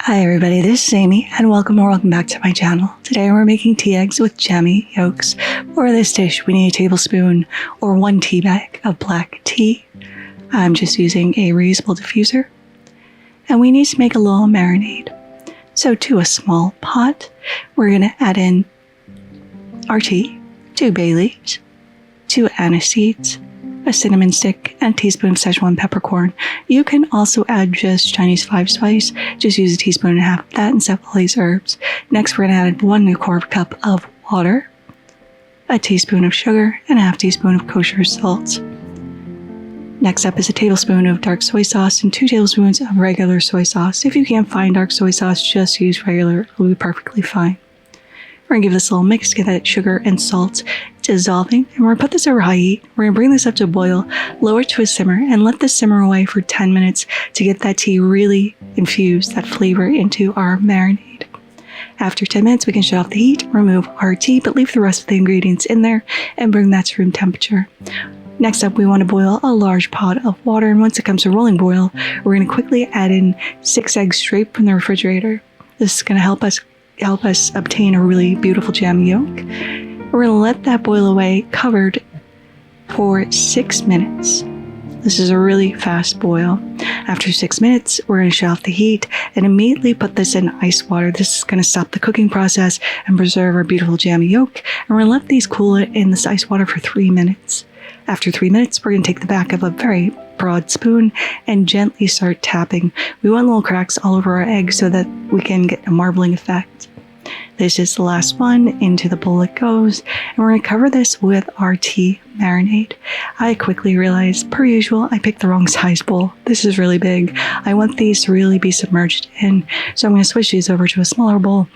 Hi everybody, this is Amy and welcome back to my channel. Today we're making tea eggs with Jammy Yolks. For this dish we need a tablespoon or 1 tea bag of black tea. I'm just using a reusable diffuser. And we need to make a little marinade. So to a small pot, we're going to add in our tea, 2 bay leaves, 2 anise seeds, a cinnamon stick, and a teaspoon of sichuan peppercorn. You can also add just Chinese 5-spice. Just use a teaspoon and a half of that and several of these herbs. Next, we're going to add 1¼ cup of water, a teaspoon of sugar, and a half teaspoon of kosher salt. Next up is a tablespoon of dark soy sauce and 2 tablespoons of regular soy sauce. If you can't find dark soy sauce, just use regular. It will be perfectly fine. We're going to give this a little mix, get that sugar and salt dissolving, and we're going to put this over high heat. We're going to bring this up to a boil, lower it to a simmer, and let this simmer away for 10 minutes to get that tea really infused, that flavor into our marinade. After 10 minutes, we can shut off the heat, remove our tea, but leave the rest of the ingredients in there and bring that to room temperature. Next up, we want to boil a large pot of water, and once it comes to rolling boil, we're going to quickly add in 6 eggs straight from the refrigerator. This is going to help us obtain a really beautiful jammy yolk. We're going to let that boil away covered for 6 minutes. This is a really fast boil. After 6 minutes, we're going to shut off the heat and immediately put this in ice water. This is going to stop the cooking process and preserve our beautiful jammy yolk. And we're going to let these cool in this ice water for 3 minutes. After 3 minutes, we're going to take the back of a very broad spoon and gently start tapping. We want little cracks all over our egg so that we can get a marbling effect. This is the last one. Into the bowl it goes, and we're going to cover this with our tea marinade. I quickly realized, per usual, I picked the wrong size bowl. This is really big. I want these to really be submerged in, so I'm going to switch these over to a smaller bowl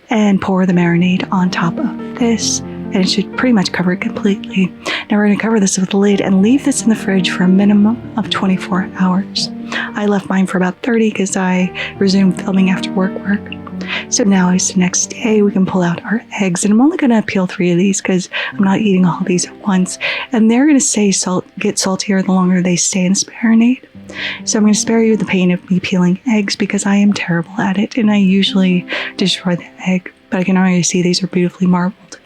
and pour the marinade on top of this, and it should pretty much cover it completely. Now we're going to cover this with a lid and leave this in the fridge for a minimum of 24 hours. I left mine for about 30 because I resumed filming after work. So now is the next day, we can pull out our eggs, and I'm only going to peel 3 of these because I'm not eating all of these at once, and they're going to get saltier the longer they stay in this marinade. So I'm going to spare you the pain of me peeling eggs because I am terrible at it, and I usually destroy the egg, but I can already see these are beautifully marbled.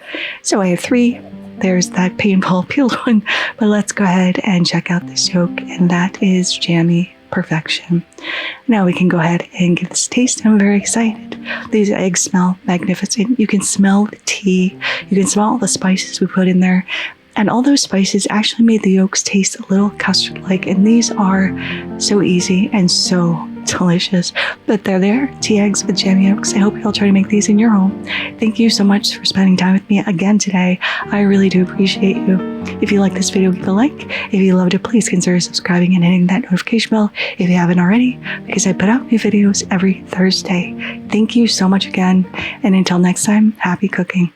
So I have 3. There's that painful peeled one, but let's go ahead and check out this yolk, and that is jammy perfection. Now we can go ahead and give this a taste, and I'm very excited. These eggs smell magnificent. You can smell the tea. You can smell all the spices we put in there. And all those spices actually made the yolks taste a little custard-like, and these are so easy and so delicious. But they're there, tea eggs with jammy yolks. I hope you'll try to make these in your home. Thank you so much for spending time with me again today. I really do appreciate you. If you like this video, give it a like. If you loved it, please consider subscribing and hitting that notification bell if you haven't already, because I put out new videos every Thursday. Thank you so much again, and until next time, happy cooking.